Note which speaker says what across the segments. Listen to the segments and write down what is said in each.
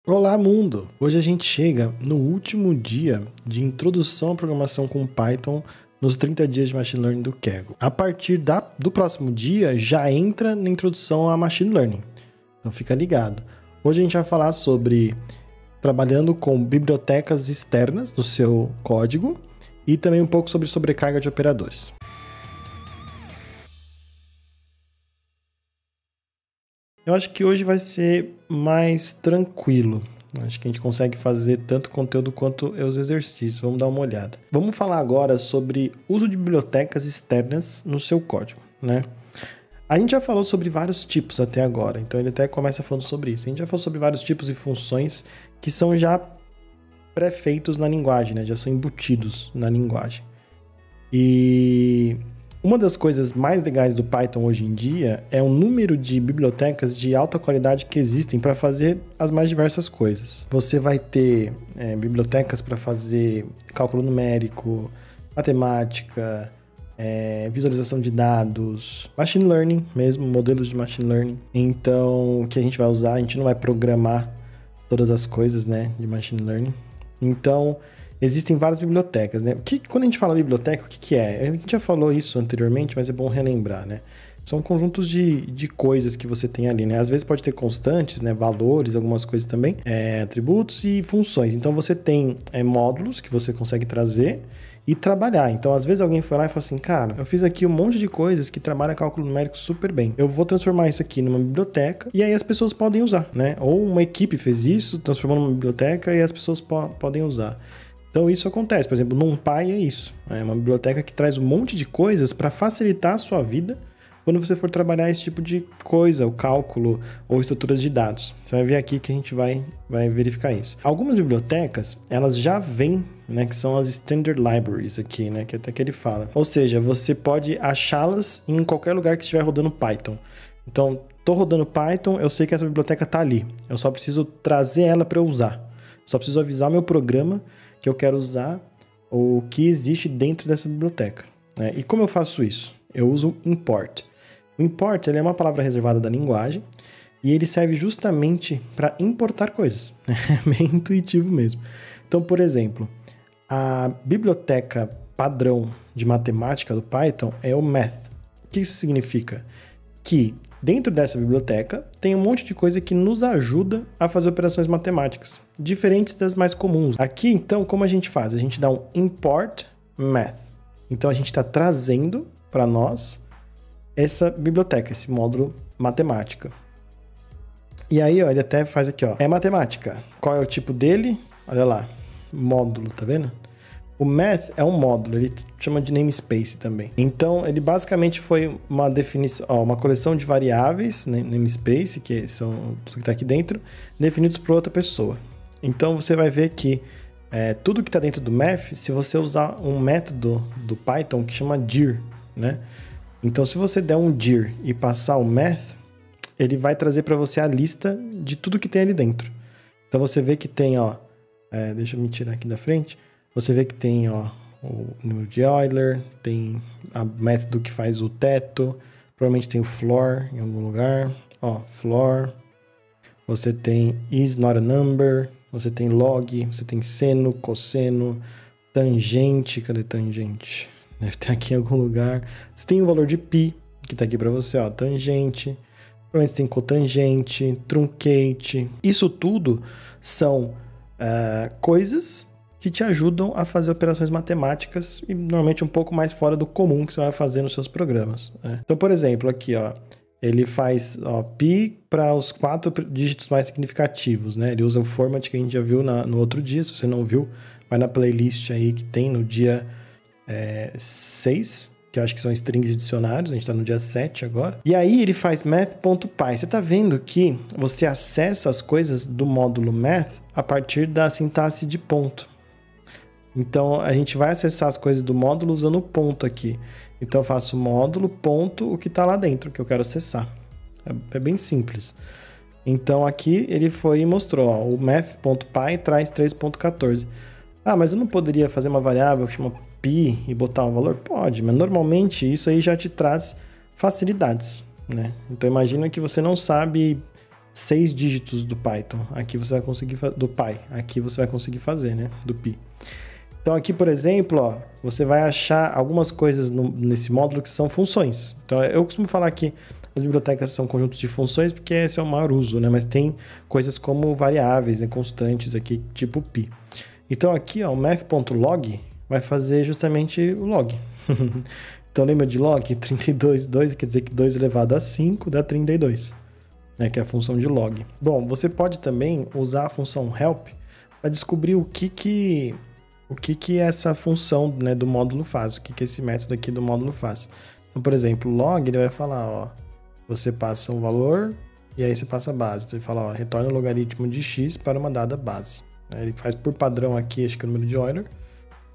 Speaker 1: Olá, mundo! Hoje a gente chega no último dia de introdução à programação com Python nos 30 dias de Machine Learning do Kaggle. A partir do próximo dia, já entra na introdução a Machine Learning. Então fica ligado. Hoje a gente vai falar sobre trabalhando com bibliotecas externas no seu código e também um pouco sobre sobrecarga de operadores. Eu acho que hoje vai ser mais tranquilo. Acho que a gente consegue fazer tanto conteúdo quanto os exercícios. Vamos dar uma olhada. Vamos falar agora sobre uso de bibliotecas externas no seu código, né? A gente já falou sobre vários tipos até agora, então ele até começa falando sobre isso. A gente já falou sobre vários tipos e funções que são já pré-feitos na linguagem, né? Já são embutidos na linguagem. E uma das coisas mais legais do Python hoje em dia é o número de bibliotecas de alta qualidade que existem para fazer as mais diversas coisas. Você vai ter bibliotecas para fazer cálculo numérico, matemática, visualização de dados, machine learning mesmo, modelos de machine learning. Então, o que a gente vai usar, a gente não vai programar todas as coisas, né, de machine learning. Então, existem várias bibliotecas, né? Quando a gente fala biblioteca, o que é? A gente já falou isso anteriormente, mas é bom relembrar, né? São conjuntos de coisas que você tem ali, né? Às vezes pode ter constantes, né? Valores, algumas coisas também, atributos e funções. Então, você tem módulos que você consegue trazer e trabalhar. Então, às vezes alguém foi lá e falou assim, cara, eu fiz aqui um monte de coisas que trabalham cálculo numérico super bem. Eu vou transformar isso aqui numa biblioteca e aí as pessoas podem usar, né? Ou uma equipe fez isso, transformou numa biblioteca e as pessoas podem usar. Então isso acontece, por exemplo, NumPy é isso. É uma biblioteca que traz um monte de coisas para facilitar a sua vida quando você for trabalhar esse tipo de coisa, o cálculo ou estruturas de dados. Você vai ver aqui que a gente vai verificar isso. Algumas bibliotecas, elas já vêm, né, que são as Standard Libraries aqui, né, que até que ele fala. Ou seja, você pode achá-las em qualquer lugar que estiver rodando Python. Então, estou rodando Python, eu sei que essa biblioteca está ali. Eu só preciso trazer ela para eu usar. Só preciso avisar o meu programa que eu quero usar o que existe dentro dessa biblioteca, né? E como eu faço isso? Eu uso import. O import ele é uma palavra reservada da linguagem e ele serve justamente para importar coisas. É bem intuitivo mesmo. Então, por exemplo, a biblioteca padrão de matemática do Python é o math. O que isso significa? Que dentro dessa biblioteca tem um monte de coisa que nos ajuda a fazer operações matemáticas, diferentes das mais comuns. Aqui, então, como a gente faz? A gente dá um import math. Então, a gente está trazendo para nós essa biblioteca, esse módulo matemática. E aí, ó, ele até faz aqui, ó, é matemática. Qual é o tipo dele? Olha lá, módulo, tá vendo? O math é um módulo, ele chama de namespace também. Então, ele basicamente foi uma definição, uma coleção de variáveis, né, namespace, que são tudo que está aqui dentro, definidos por outra pessoa. Então, você vai ver que tudo que está dentro do math, se você usar um método do Python que chama dir, né? Então, se você der um dir e passar o math, ele vai trazer para você a lista de tudo que tem ali dentro. Então, você vê que tem, ó, deixa eu me tirar aqui da frente. Você vê que tem, ó, o número de Euler, tem a método que faz o teto, provavelmente tem o floor em algum lugar, ó, floor. Você tem is not a number, você tem log, você tem seno, cosseno, tangente, cadê tangente? Deve ter aqui em algum lugar. Você tem o valor de π, que tá aqui para você, ó, tangente. Provavelmente tem cotangente, truncate. Isso tudo são coisas que te ajudam a fazer operações matemáticas e normalmente um pouco mais fora do comum que você vai fazer nos seus programas, né? Então, por exemplo, aqui, ó, ele faz π para os 4 dígitos mais significativos, né? Ele usa o format que a gente já viu no outro dia. Se você não viu, vai na playlist aí que tem no dia 6, que eu acho que são strings e dicionários. A gente está no dia 7 agora. E aí ele faz math.py. Você está vendo que você acessa as coisas do módulo math a partir da sintaxe de ponto. Então, a gente vai acessar as coisas do módulo usando o ponto aqui. Então, eu faço módulo, ponto, o que está lá dentro, que eu quero acessar. É bem simples. Então, aqui ele foi e mostrou, ó, o math.py traz 3.14. Ah, mas eu não poderia fazer uma variável que chama π e botar um valor? Pode, mas normalmente isso aí já te traz facilidades, né? Então, imagina que você não sabe 6 dígitos do Python. Aqui você vai conseguir do Py. Aqui você vai conseguir fazer, né? Do Pi. Então aqui, por exemplo, ó, você vai achar algumas coisas nesse módulo que são funções. Então eu costumo falar que as bibliotecas são conjuntos de funções porque esse é o maior uso, né? Mas tem coisas como variáveis, né? Constantes aqui, tipo pi. Então aqui, ó, o math.log vai fazer justamente o log. Então lembra de log? 32, 2, quer dizer que 2 elevado a 5 dá 32, né? Que é a função de log. Bom, você pode também usar a função help para descobrir o que essa função, né, do módulo faz, o que esse método aqui do módulo faz. Então, por exemplo, log, ele vai falar, ó, você passa um valor e aí você passa a base. Então ele fala, ó, retorna o logaritmo de x para uma dada base. Ele faz por padrão aqui, acho que é o número de Euler.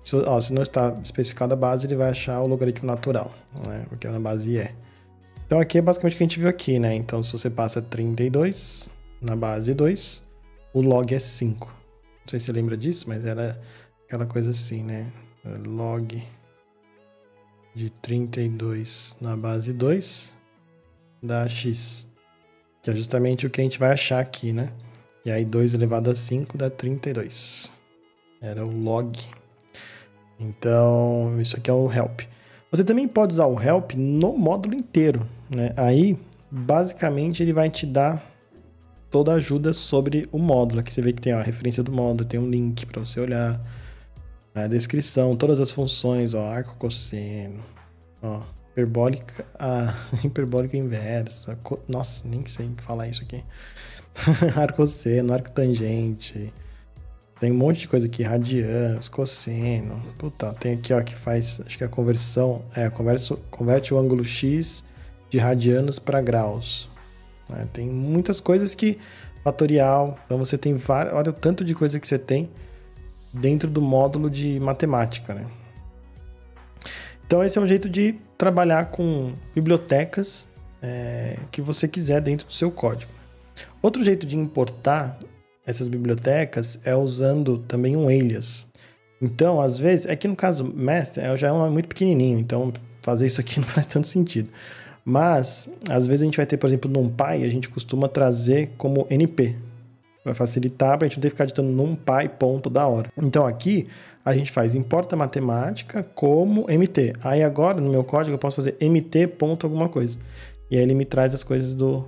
Speaker 1: Se não está especificada a base, ele vai achar o logaritmo natural, né, porque na base é. Então aqui é basicamente o que a gente viu aqui, né? Então se você passa 32 na base 2, o log é 5. Não sei se você lembra disso, mas era aquela coisa assim, né? Log de 32 na base 2 dá x, que é justamente o que a gente vai achar aqui, né? E aí 2 elevado a 5 dá 32. Era o log. Então, isso aqui é o help. Você também pode usar o help no módulo inteiro, né? Aí, basicamente, ele vai te dar toda a ajuda sobre o módulo. Aqui você vê que tem a referência do módulo, tem um link para você olhar, a descrição, todas as funções, ó, arco cosseno, ó, hiperbólica, hiperbólica inversa, nossa, nem sei falar isso aqui. Arco cosseno, arco tangente, tem um monte de coisa aqui, radians, cosseno, puta, tem aqui, ó, que faz, acho que a conversão, converte o ângulo x de radianos para graus, né? Tem muitas coisas que, fatorial, então você tem olha o tanto de coisa que você tem dentro do módulo de matemática, né? Então esse é um jeito de trabalhar com bibliotecas que você quiser dentro do seu código. Outro jeito de importar essas bibliotecas é usando também um alias. Então, às vezes, é que no caso math já é um nome muito pequenininho, então fazer isso aqui não faz tanto sentido. Mas, às vezes a gente vai ter, por exemplo, NumPy, a gente costuma trazer como NP. Vai facilitar para a gente não ter que ficar digitando NumPy ponto da hora. Então aqui a gente faz importa matemática como MT. Aí agora no meu código eu posso fazer MT ponto alguma coisa. E aí ele me traz as coisas do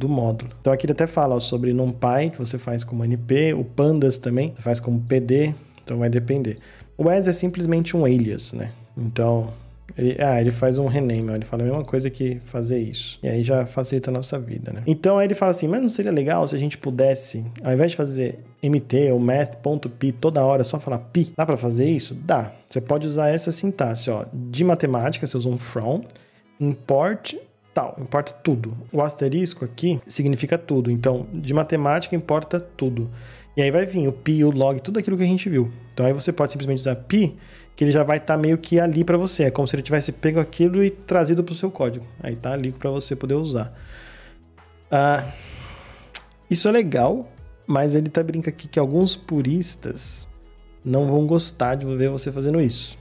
Speaker 1: módulo. Então aqui ele até fala, ó, sobre NumPy, que você faz como NP, o Pandas também, você faz como PD, então vai depender. O as é simplesmente um alias, né? Então ele faz um rename, ó, ele fala a mesma coisa que fazer isso. E aí já facilita a nossa vida, né? Então aí ele fala assim, mas não seria legal se a gente pudesse, ao invés de fazer mt ou math.pi toda hora, só falar pi? Dá para fazer isso? Dá. Você pode usar essa sintaxe, ó. De matemática, você usa um from, import tal, importa tudo. O asterisco aqui significa tudo. Então, de matemática importa tudo. E aí vai vir o pi, o log, tudo aquilo que a gente viu. Então aí você pode simplesmente usar pi, que ele já vai estar meio que ali para você. É como se ele tivesse pego aquilo e trazido para o seu código. Aí tá ali para você poder usar. Isso é legal, mas ele brinca aqui que alguns puristas não vão gostar de ver você fazendo isso.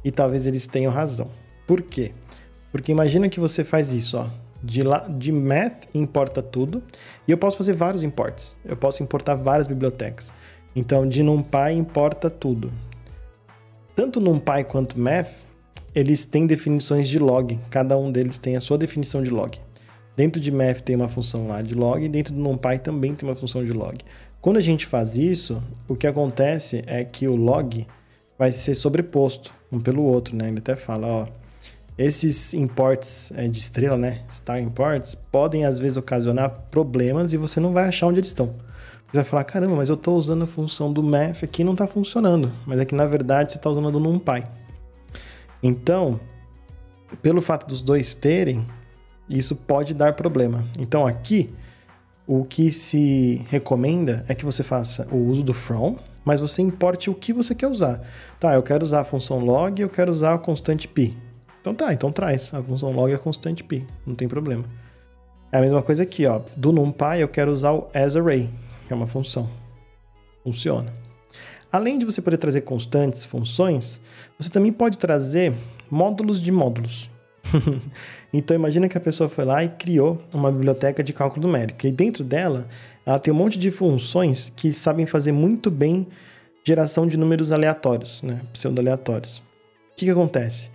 Speaker 1: E talvez eles tenham razão. Por quê? Porque imagina que você faz isso, ó. De math importa tudo. E eu posso fazer vários imports. Eu posso importar várias bibliotecas. Então, de NumPy importa tudo. Tanto NumPy quanto math, eles têm definições de log. Cada um deles tem a sua definição de log. Dentro de math tem uma função lá de log. E dentro do NumPy também tem uma função de log. Quando a gente faz isso, o que acontece é que o log vai ser sobreposto um pelo outro, né? Ele até fala, ó. Esses imports de estrela, né? Star imports, podem às vezes ocasionar problemas e você não vai achar onde eles estão. Você vai falar, caramba, mas eu estou usando a função do math aqui e não está funcionando. Mas é que na verdade você está usando a do NumPy. Então, pelo fato dos dois terem, isso pode dar problema. Então aqui, o que se recomenda é que você faça o uso do from, mas você importe o que você quer usar. Tá, eu quero usar a função log, eu quero usar a constante pi. Então tá, então traz. A função log é a constante pi, não tem problema. É a mesma coisa aqui, ó. Do NumPy eu quero usar o asArray, que é uma função. Funciona. Além de você poder trazer constantes, funções, você também pode trazer módulos de módulos. Então imagina que a pessoa foi lá e criou uma biblioteca de cálculo numérico. E dentro dela, ela tem um monte de funções que sabem fazer muito bem geração de números aleatórios, né? Pseudo-aleatórios. O que acontece?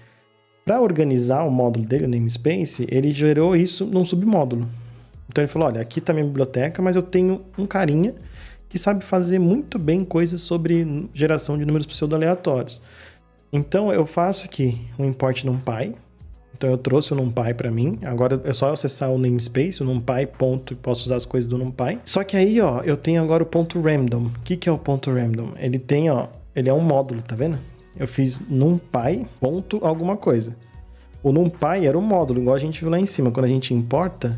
Speaker 1: Para organizar o módulo dele, o namespace, ele gerou isso num submódulo. Então ele falou, olha, aqui está minha biblioteca, mas eu tenho um carinha que sabe fazer muito bem coisas sobre geração de números pseudo-aleatórios. Então eu faço aqui um import NumPy. Então eu trouxe o NumPy para mim. Agora é só acessar o namespace, o NumPy, ponto, e posso usar as coisas do NumPy. Só que aí, ó, eu tenho agora o ponto random. O que é o ponto random? Ele tem, ó, ele é um módulo, tá vendo? Eu fiz NumPy, ponto, alguma coisa. O NumPy era um módulo, igual a gente viu lá em cima. Quando a gente importa,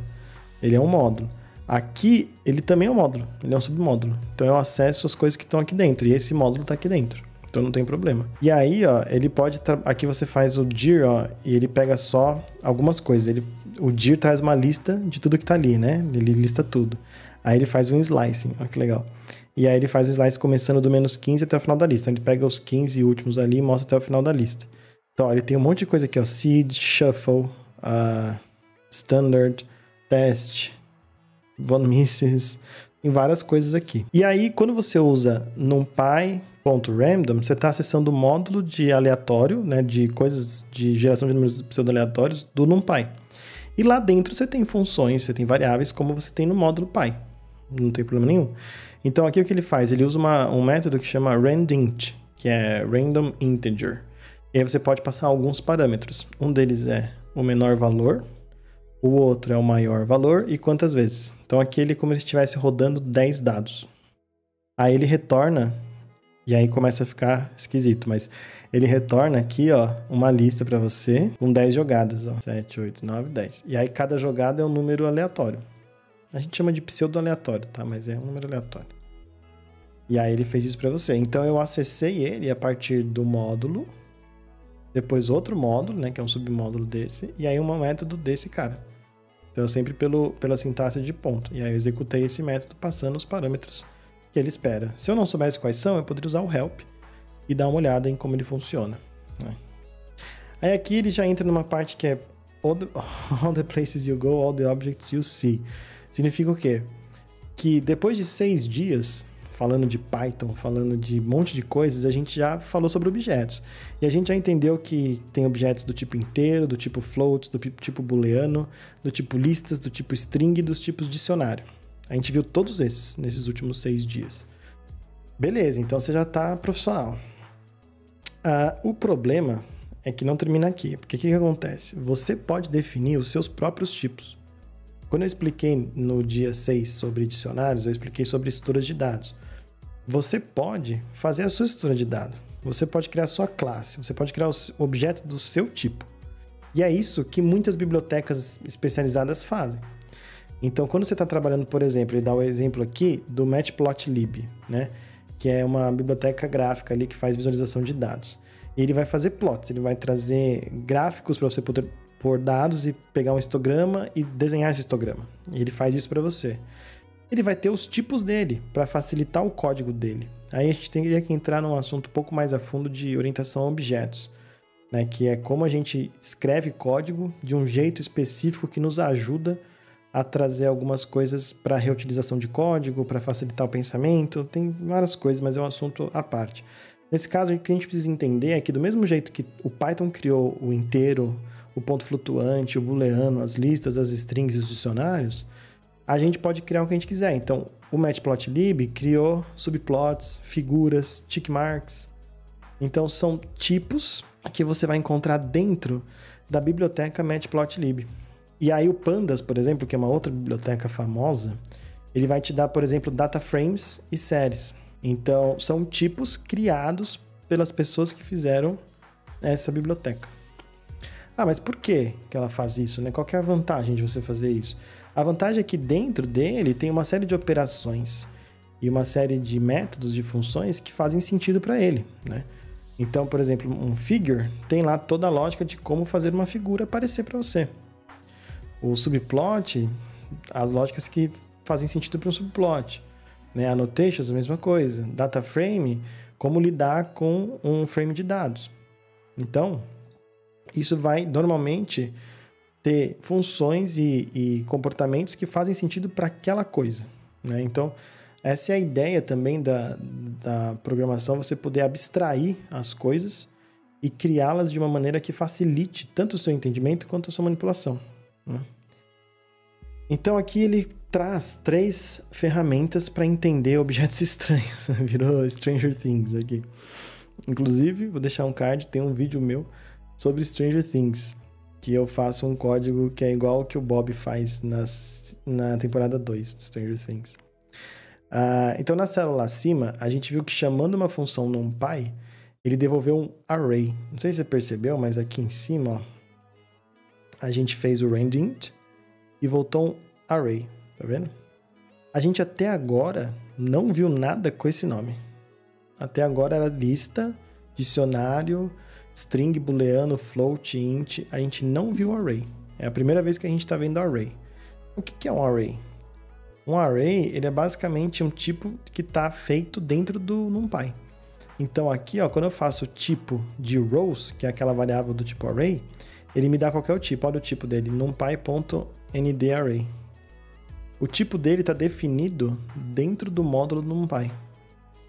Speaker 1: ele é um módulo. Aqui, ele também é um módulo, ele é um submódulo. Então eu acesso as coisas que estão aqui dentro, e esse módulo está aqui dentro. Então não tem problema. E aí, ó, ele pode... Aqui você faz o dir, ó, e ele pega só algumas coisas. O dir traz uma lista de tudo que tá ali, né? Ele lista tudo. Aí ele faz um slicing, ó que legal. E aí ele faz o slice começando do menos 15 até o final da lista. Então ele pega os 15 últimos ali e mostra até o final da lista. Então, ó, ele tem um monte de coisa aqui, ó. Seed, Shuffle, Standard, Test, Von Mises... Tem várias coisas aqui. E aí, quando você usa numpy.random, você está acessando o módulo de aleatório, né, de coisas de geração de números pseudo-aleatórios do NumPy. E lá dentro você tem funções, você tem variáveis, como você tem no módulo Py. Não tem problema nenhum. Então, aqui o que ele faz? Ele usa um método que chama randint, que é random integer. E aí você pode passar alguns parâmetros. Um deles é o menor valor, o outro é o maior valor e quantas vezes. Então aqui ele é como se estivesse rodando 10 dados. Aí ele retorna, e aí começa a ficar esquisito, mas ele retorna aqui, ó, uma lista para você com 10 jogadas, ó, 7, 8, 9, 10. E aí cada jogada é um número aleatório. A gente chama de pseudo-aleatório, tá? Mas é um número aleatório. E aí ele fez isso para você. Então eu acessei ele a partir do módulo, depois outro módulo, né, que é um submódulo desse, e aí um método desse cara. Então, sempre pela sintaxe de ponto. E aí eu executei esse método passando os parâmetros que ele espera. Se eu não soubesse quais são, eu poderia usar o help e dar uma olhada em como ele funciona, né? Aí aqui ele já entra numa parte que é all the places you go, all the objects you see. Significa o quê? Que depois de 6 dias, falando de Python, falando de um monte de coisas, a gente já falou sobre objetos. E a gente já entendeu que tem objetos do tipo inteiro, do tipo float, do tipo booleano, do tipo listas, do tipo string e dos tipos dicionário. A gente viu todos esses nesses últimos 6 dias. Beleza, então você já está profissional. O problema é que não termina aqui. Porque o que acontece? Você pode definir os seus próprios tipos. Quando eu expliquei no dia 6 sobre dicionários, eu expliquei sobre estruturas de dados. Você pode fazer a sua estrutura de dados. Você pode criar a sua classe. Você pode criar o objeto do seu tipo. E é isso que muitas bibliotecas especializadas fazem. Então, quando você está trabalhando, por exemplo, ele dá o exemplo aqui do Matplotlib, né? Que é uma biblioteca gráfica ali que faz visualização de dados. E ele vai fazer plots, ele vai trazer gráficos para você poder pôr dados e pegar um histograma e desenhar esse histograma. E ele faz isso para você. Ele vai ter os tipos dele para facilitar o código dele. Aí a gente teria que entrar num assunto um pouco mais a fundo de orientação a objetos, né? Que é como a gente escreve código de um jeito específico que nos ajuda a trazer algumas coisas para reutilização de código, para facilitar o pensamento. Tem várias coisas, mas é um assunto à parte. Nesse caso, o que a gente precisa entender é que do mesmo jeito que o Python criou o inteiro, o ponto flutuante, o booleano, as listas, as strings e os dicionários, a gente pode criar o que a gente quiser. Então, o Matplotlib criou subplots, figuras, tickmarks. Então, são tipos que você vai encontrar dentro da biblioteca Matplotlib. E aí o Pandas, por exemplo, que é uma outra biblioteca famosa, ele vai te dar, por exemplo, data frames e séries. Então, são tipos criados pelas pessoas que fizeram essa biblioteca. Mas por que ela faz isso, né? Qual que é a vantagem de você fazer isso? A vantagem é que dentro dele tem uma série de operações e uma série de métodos, de funções que fazem sentido para ele, né? Então, por exemplo, um figure tem lá toda a lógica de como fazer uma figura aparecer para você. O subplot, as lógicas que fazem sentido para um subplot, né? Annotations, a mesma coisa. Data frame, como lidar com um frame de dados. Então, isso vai normalmente ter funções e comportamentos que fazem sentido para aquela coisa, né? Então, essa é a ideia também da programação, você poder abstrair as coisas e criá-las de uma maneira que facilite tanto o seu entendimento quanto a sua manipulação, né? Então, aqui ele traz 3 ferramentas para entender objetos estranhos. Virou Stranger Things aqui. Inclusive, vou deixar um card, tem um vídeo meu sobre Stranger Things, que eu faço um código que é igual ao que o Bob faz na temporada 2 de Stranger Things. Então, na célula acima, a gente viu que chamando uma função NumPy, ele devolveu um array. Não sei se você percebeu, mas aqui em cima, ó, a gente fez o randint e voltou um array, tá vendo? A gente até agora não viu nada com esse nome. Até agora era lista, dicionário, string, booleano, float, int. A gente não viu array. É a primeira vez que a gente está vendo array. O que é um array? Um array, ele é basicamente um tipo que está feito dentro do NumPy. Então aqui, ó, quando eu faço o tipo de rows, que é aquela variável do tipo array, ele me dá qualquer tipo. Olha o tipo dele, numpy.ndArray. O tipo dele está definido dentro do módulo do NumPy.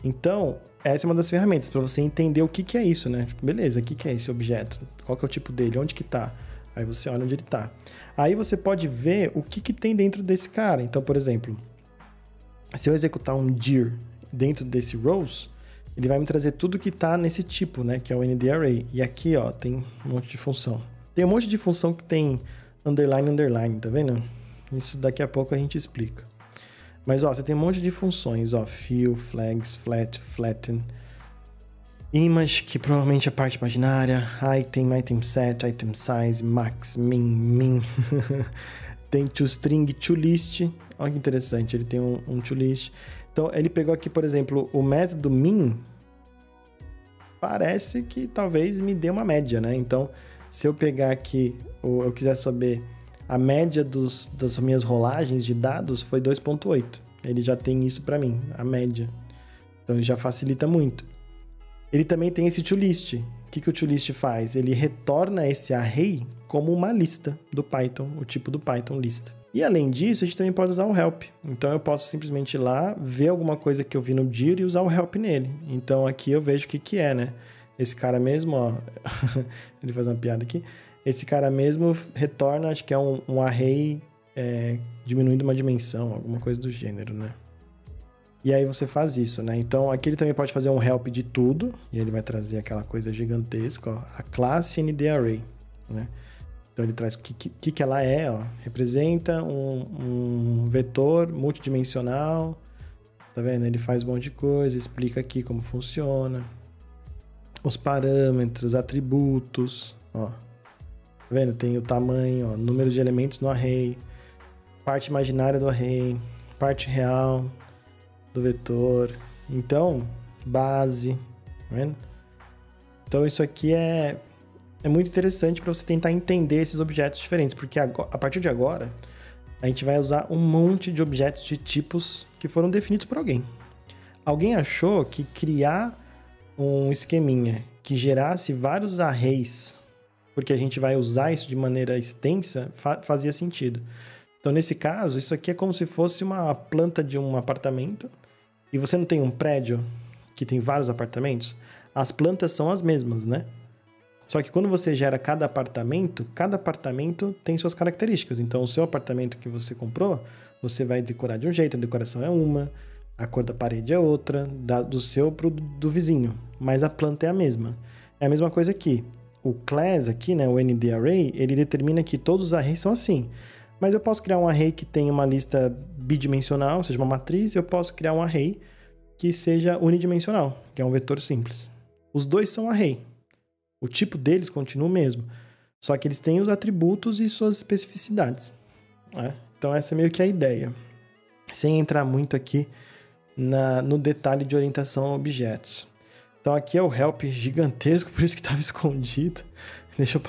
Speaker 1: Então, essa é uma das ferramentas para você entender o que é isso, né? Tipo, beleza, o que é esse objeto? Qual que é o tipo dele? Onde que tá? Aí você olha onde ele tá. Aí você pode ver o que tem dentro desse cara. Então, por exemplo, se eu executar um dir dentro desse rows, ele vai me trazer tudo que tá nesse tipo, né? Que é o ndArray. E aqui, ó, tem um monte de função. Tem um monte de função que tem underline, underline, tá vendo? Isso daqui a pouco a gente explica. Mas, ó, você tem um monte de funções, ó, fill, flags, flat, flatten, image, que provavelmente é parte imaginária, item, item set, item size, max, min. Tem toString, toList, olha que interessante, ele tem um toList. Então, ele pegou aqui, por exemplo, o método min, parece que talvez me dê uma média, né? Então, se eu pegar aqui, ou eu quiser saber a média das minhas rolagens de dados foi 2.8. Ele já tem isso para mim, a média. Então, ele já facilita muito. Ele também tem esse toList. O que o toList faz? Ele retorna esse array como uma lista do Python, o tipo do Python lista. E, além disso, a gente também pode usar o help. Então, eu posso simplesmente ir lá, ver alguma coisa que eu vi no dir e usar o help nele. Então, aqui eu vejo o que é, né? Esse cara mesmo, ó... ele faz uma piada aqui. Esse cara mesmo retorna, acho que é um array diminuindo uma dimensão, alguma coisa do gênero, né? E aí você faz isso, né? Então, aqui ele também pode fazer um help de tudo, e ele vai trazer aquela coisa gigantesca, ó, a classe ndArray, né? Então, ele traz o que ela é, ó. Representa um vetor multidimensional, tá vendo? Ele faz um monte de coisa, explica aqui como funciona, os parâmetros, atributos, ó. Tá vendo? Tem o tamanho, ó, número de elementos no array, parte imaginária do array, parte real do vetor. Então, base, tá vendo? Então, isso aqui é muito interessante para você tentar entender esses objetos diferentes, porque agora, a partir de agora, a gente vai usar um monte de objetos de tipos que foram definidos por alguém. Alguém achou que criar um esqueminha que gerasse vários arrays, porque a gente vai usar isso de maneira extensa, fazia sentido. Então, nesse caso, isso aqui é como se fosse uma planta de um apartamento, e você não tem um prédio que tem vários apartamentos? As plantas são as mesmas, né? Só que quando você gera cada apartamento tem suas características. Então, o seu apartamento que você comprou, você vai decorar de um jeito, a decoração é uma, a cor da parede é outra, do seu pro do vizinho, mas a planta é a mesma. É a mesma coisa aqui. O class aqui, né, o ndArray, ele determina que todos os arrays são assim. Mas eu posso criar um array que tenha uma lista bidimensional, ou seja, uma matriz, e eu posso criar um array que seja unidimensional, que é um vetor simples. Os dois são array. O tipo deles continua o mesmo, só que eles têm os atributos e suas especificidades, né? Então essa é meio que a ideia. Sem entrar muito aqui no detalhe de orientação a objetos. Então aqui é o help gigantesco, por isso que estava escondido. Deixa eu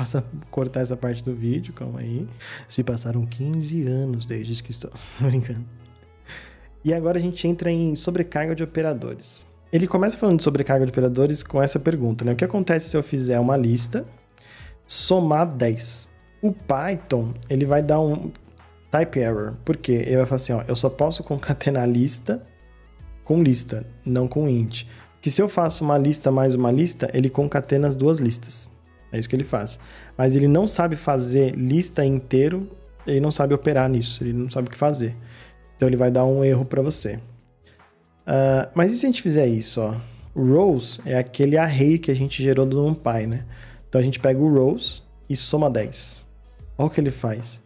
Speaker 1: cortar essa parte do vídeo, calma aí. Se passaram 15 anos desde que estou brincando. E agora a gente entra em sobrecarga de operadores. Ele começa falando de sobrecarga de operadores com essa pergunta, né? O que acontece se eu fizer uma lista, somar 10. O Python, ele vai dar um type error. Por quê? Ele vai falar assim, ó, eu só posso concatenar lista com lista, não com int. Que se eu faço uma lista mais uma lista, ele concatena as duas listas. É isso que ele faz. Mas ele não sabe fazer lista inteiro, ele não sabe operar nisso, ele não sabe o que fazer. Então ele vai dar um erro para você. Mas e se a gente fizer isso, ó? Rows é aquele array que a gente gerou do NumPy, né? Então a gente pega o rows e soma 10. Olha o que ele faz.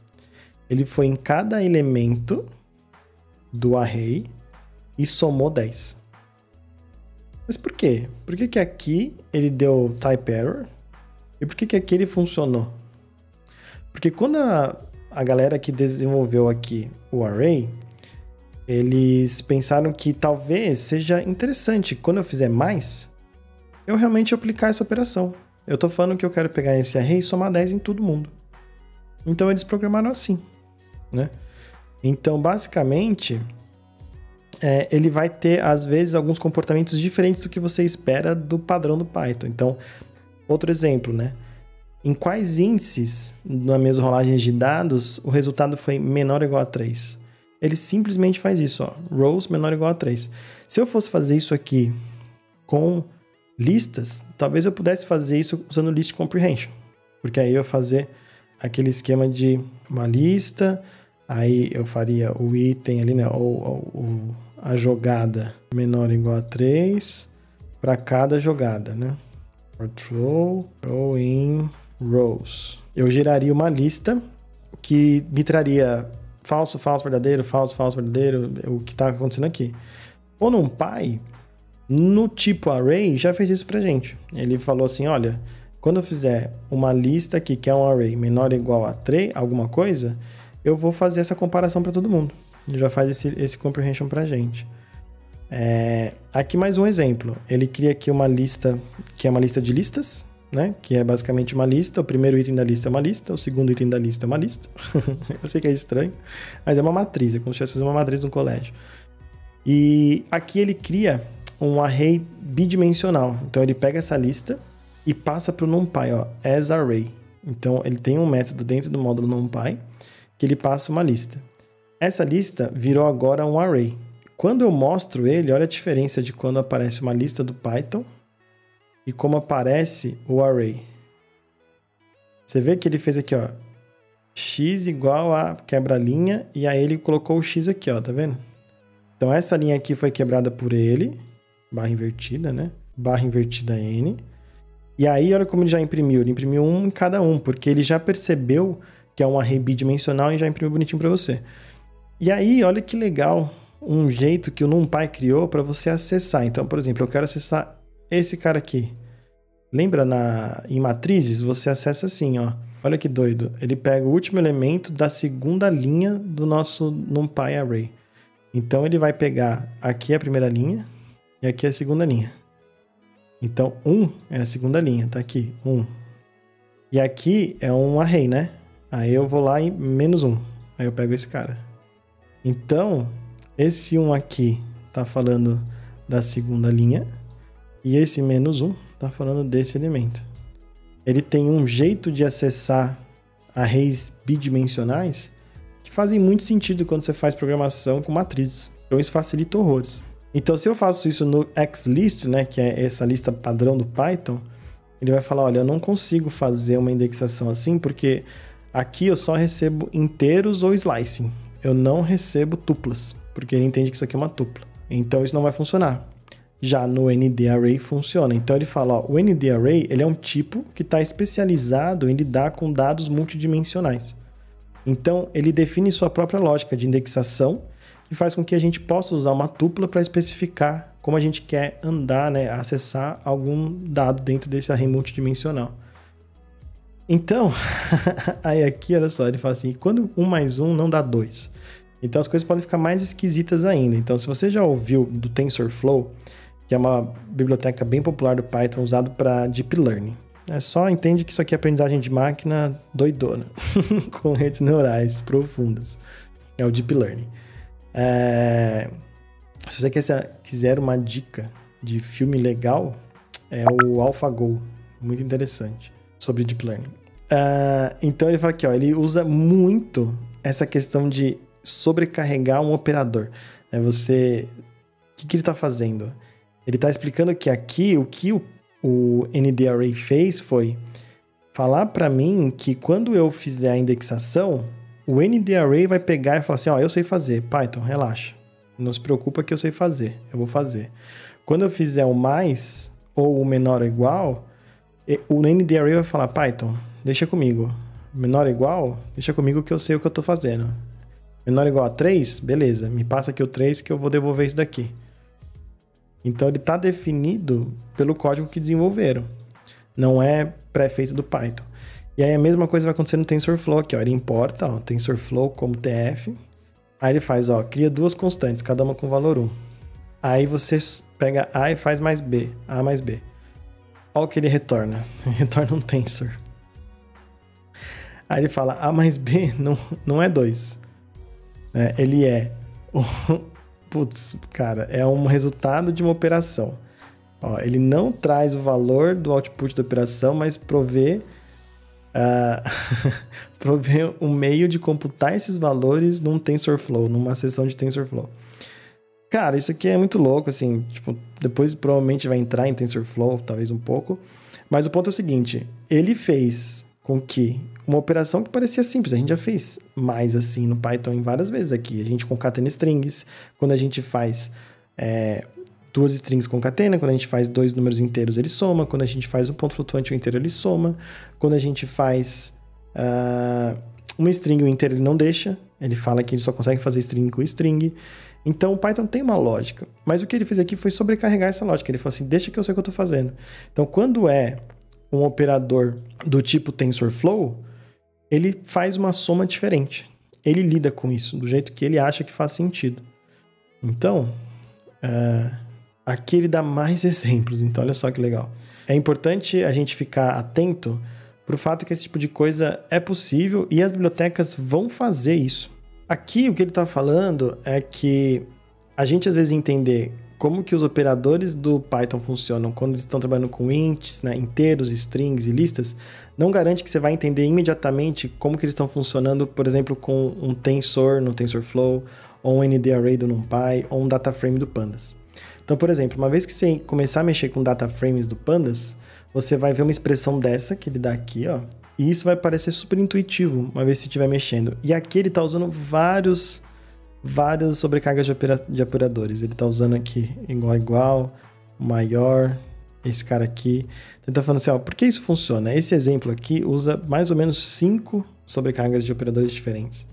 Speaker 1: Ele foi em cada elemento do array e somou 10. Mas por quê? Por que que aqui ele deu type error? E por que que aqui ele funcionou? Porque quando a galera que desenvolveu aqui o array, eles pensaram que talvez seja interessante, quando eu fizer mais, eu realmente aplicar essa operação. Eu estou falando que eu quero pegar esse array e somar 10 em todo mundo. Então eles programaram assim, né? Então, basicamente, ele vai ter, às vezes, alguns comportamentos diferentes do que você espera do padrão do Python. Então, outro exemplo, né? Em quais índices, nas minhas rolagens de dados, o resultado foi menor ou igual a 3? Ele simplesmente faz isso, ó. Rows menor ou igual a 3. Se eu fosse fazer isso aqui com listas, talvez eu pudesse fazer isso usando list comprehension. Porque aí eu ia fazer aquele esquema de uma lista, aí eu faria o item ali, né? Ou a jogada menor ou igual a 3 para cada jogada, né? Row in rows. Eu geraria uma lista que me traria falso, falso, verdadeiro, falso, falso, verdadeiro, o que está acontecendo aqui. O NumPy, no tipo array, já fez isso pra gente. Ele falou assim, olha, quando eu fizer uma lista aqui, que é um array menor ou igual a 3, alguma coisa, eu vou fazer essa comparação para todo mundo. Ele já faz esse comprehension pra gente. Aqui mais um exemplo. Ele cria aqui uma lista, que é uma lista de listas, né? Que é basicamente uma lista. O primeiro item da lista é uma lista, o segundo item da lista é uma lista. Eu sei que é estranho, mas é uma matriz, é como se fosse uma matriz no colégio. E aqui ele cria um array bidimensional. Então ele pega essa lista e passa para o NumPy, ó, as array. Então ele tem um método dentro do módulo NumPy que ele passa uma lista. Essa lista virou agora um array. Quando eu mostro ele, olha a diferença de quando aparece uma lista do Python e como aparece o array. Você vê que ele fez aqui, ó, x igual a quebra-linha, e aí ele colocou o x aqui, ó, tá vendo? Então essa linha aqui foi quebrada por ele, barra invertida, né? Barra invertida n. E aí, olha como ele já imprimiu. Ele imprimiu um em cada um, porque ele já percebeu que é um array bidimensional e já imprimiu bonitinho para você. E aí, olha que legal, um jeito que o NumPy criou para você acessar. Então, por exemplo, eu quero acessar esse cara aqui. Lembra em matrizes? Você acessa assim, ó. Olha que doido. Ele pega o último elemento da segunda linha do nosso NumPy array. Então, ele vai pegar aqui a primeira linha e aqui a segunda linha. Então, 1 é a segunda linha, tá aqui, 1. E aqui é um array, né? Aí eu vou lá em -1. Aí eu pego esse cara. Então, esse 1 aqui tá falando da segunda linha. E esse -1 tá falando desse elemento. Ele tem um jeito de acessar arrays bidimensionais que fazem muito sentido quando você faz programação com matrizes. Então isso facilita horrores. Então se eu faço isso no XList, né, que é essa lista padrão do Python, ele vai falar, olha, eu não consigo fazer uma indexação assim porque aqui eu só recebo inteiros ou slicing. Eu não recebo tuplas, porque ele entende que isso aqui é uma tupla. Então isso não vai funcionar. Já no ND-Array funciona. Então ele fala, ó, o ND-Array ele é um tipo que está especializado em lidar com dados multidimensionais. Então ele define sua própria lógica de indexação e faz com que a gente possa usar uma tupla para especificar como a gente quer andar, né, acessar algum dado dentro desse array multidimensional. Então, aí aqui, olha só, ele fala assim, quando 1 mais 1 não dá 2. Então as coisas podem ficar mais esquisitas ainda. Então se você já ouviu do TensorFlow, que é uma biblioteca bem popular do Python usado para Deep Learning. Só entende que isso aqui é aprendizagem de máquina doidona, com redes neurais profundas. É o Deep Learning. Se você quiser uma dica de filme legal, é o AlphaGo, muito interessante, sobre Deep Learning. Então ele fala aqui, ó, ele usa muito essa questão de sobrecarregar um operador. O que ele está fazendo? Ele está explicando que aqui o que o NDArray fez foi falar para mim que quando eu fizer a indexação, o NDArray vai pegar e falar assim, ó, eu sei fazer, Python, relaxa. Não se preocupa que eu sei fazer, eu vou fazer. Quando eu fizer o mais ou o menor ou igual, o NDArray vai falar, Python, deixa comigo. Menor ou igual, deixa comigo que eu sei o que eu estou fazendo. Menor ou igual a 3, beleza, me passa aqui o 3 que eu vou devolver isso daqui. Então ele está definido pelo código que desenvolveram. Não é pré-feito do Python. E aí a mesma coisa vai acontecer no TensorFlow aqui, ó. Ele importa, ó, TensorFlow como TF. Aí ele faz, ó, cria duas constantes, cada uma com valor 1. Aí você pega A e faz mais B, A mais B. Olha o que ele retorna. Ele retorna um tensor. Aí ele fala, A mais B não é 2. Ele é... Putz, cara, é um resultado de uma operação. Ó, ele não traz o valor do output da operação, mas provê um meio de computar esses valores num TensorFlow, numa sessão de TensorFlow. Cara, isso aqui é muito louco, assim, tipo, depois provavelmente vai entrar em TensorFlow, talvez um pouco, mas o ponto é o seguinte, ele fez com que uma operação que parecia simples, a gente já fez mais assim no Python em várias vezes aqui, a gente concatena strings, quando a gente faz duas strings concatena, quando a gente faz dois números inteiros ele soma, quando a gente faz um ponto flutuante inteiro ele soma, quando a gente faz uma string o inteiro ele não deixa, ele fala que ele só consegue fazer string com string. Então o Python tem uma lógica, mas o que ele fez aqui foi sobrecarregar essa lógica, ele falou assim, deixa que eu sei o que eu estou fazendo. Então quando é um operador do tipo TensorFlow, ele faz uma soma diferente, ele lida com isso do jeito que ele acha que faz sentido. Então aqui ele dá mais exemplos, então olha só que legal. É importante a gente ficar atento para o fato que esse tipo de coisa é possível e as bibliotecas vão fazer isso. Aqui o que ele está falando é que a gente às vezes entender como que os operadores do Python funcionam quando eles estão trabalhando com ints, né, inteiros, strings e listas, não garante que você vai entender imediatamente como que eles estão funcionando, por exemplo, com um tensor no TensorFlow, ou um NDArray do NumPy, ou um dataframe do Pandas. Então, por exemplo, uma vez que você começar a mexer com dataframes do Pandas, você vai ver uma expressão dessa que ele dá aqui, ó, e isso vai parecer super intuitivo uma vez que você estiver mexendo. E aqui ele está usando várias sobrecargas de operadores. Ele está usando aqui igual, maior, esse cara aqui. Ele está falando assim, ó, por que isso funciona? Esse exemplo aqui usa mais ou menos 5 sobrecargas de operadores diferentes.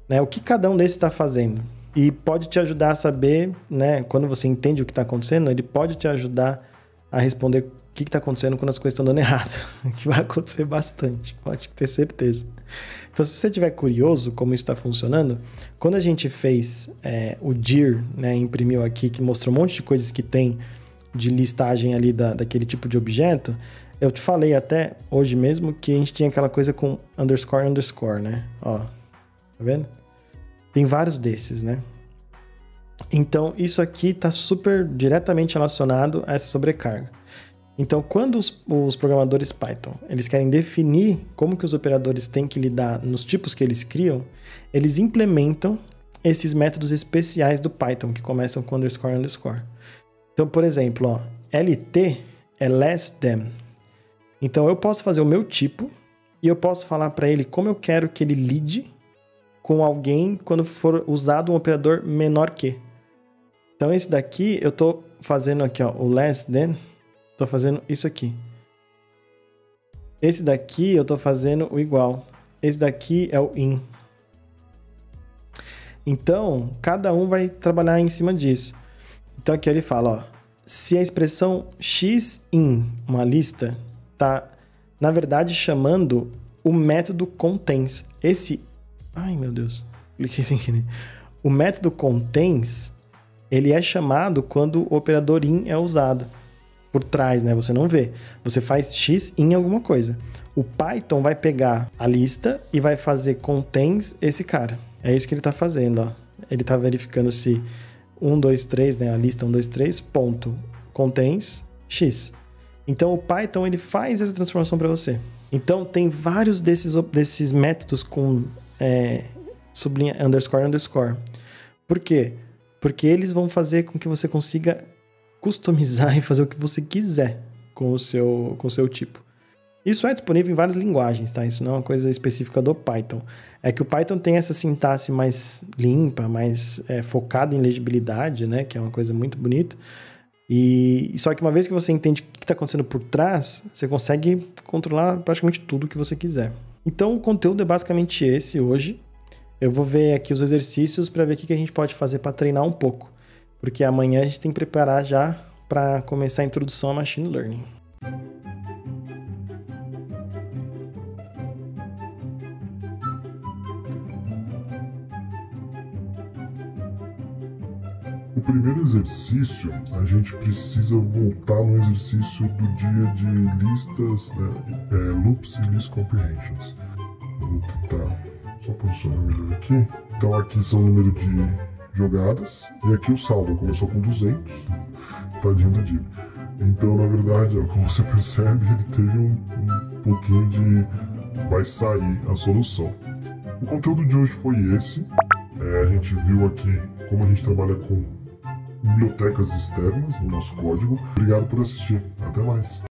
Speaker 1: Né? O que cada um desses está fazendo? E pode te ajudar a saber, né, quando você entende o que está acontecendo, ele pode te ajudar a responder o que está acontecendo quando as coisas estão dando errado. Que vai acontecer bastante, pode ter certeza. Então, se você estiver curioso como isso está funcionando, quando a gente fez o dir, né, imprimiu aqui, que mostrou um monte de coisas que tem de listagem ali daquele tipo de objeto, eu te falei até hoje mesmo que a gente tinha aquela coisa com underscore, né? Ó, tá vendo? Tem vários desses, né? Então, isso aqui está super diretamente relacionado a essa sobrecarga. Então, quando os programadores Python eles querem definir como que os operadores têm que lidar nos tipos que eles criam, eles implementam esses métodos especiais do Python, que começam com underscore. Então, por exemplo, ó, LT é less than. Então, eu posso fazer o meu tipo e eu posso falar para ele como eu quero que ele lide com alguém quando for usado um operador menor que. Então, esse daqui, eu estou fazendo aqui, ó, o less than. Estou fazendo isso aqui. Esse daqui eu estou fazendo o igual. Esse daqui é o in. Então, cada um vai trabalhar em cima disso. Então, aqui ele fala, ó, se a expressão x in, uma lista, tá, na verdade, chamando o método contains. Ai, meu Deus. Cliquei sem querer. O método contains, ele é chamado quando o operador in é usado. Por trás, né? Você não vê. Você faz x em alguma coisa. O Python vai pegar a lista e vai fazer contains esse cara. É isso que ele está fazendo, ó. Ele está verificando se 1, 2, 3, né? A lista 1, 2, 3, ponto, contains x. Então, o Python, ele faz essa transformação para você. Então, tem vários desses métodos com sublinha, underscore. Por quê? Porque eles vão fazer com que você consiga customizar e fazer o que você quiser com o seu tipo. Isso é disponível em várias linguagens, tá? Isso não é uma coisa específica do Python. É que o Python tem essa sintaxe mais limpa, mais focada em legibilidade, né? Que é uma coisa muito bonita. E só que uma vez que você entende o que está acontecendo por trás, você consegue controlar praticamente tudo que você quiser. Então, o conteúdo é basicamente esse hoje. Eu vou ver aqui os exercícios para ver o que a gente pode fazer para treinar um pouco. Porque amanhã a gente tem que preparar já para começar a introdução a Machine Learning.
Speaker 2: O primeiro exercício, a gente precisa voltar no exercício do dia de listas, né, loops e list comprehensions. Vou tentar só posicionar melhor aqui. Então aqui são o número de jogadas e aqui o saldo. Começou com 200, tadinho do Jimmy. Então, na verdade, como você percebe, ele teve um pouquinho de... vai sair a solução. O conteúdo de hoje foi esse. A gente viu aqui como a gente trabalha com bibliotecas externas no nosso código. Obrigado por assistir. Até mais.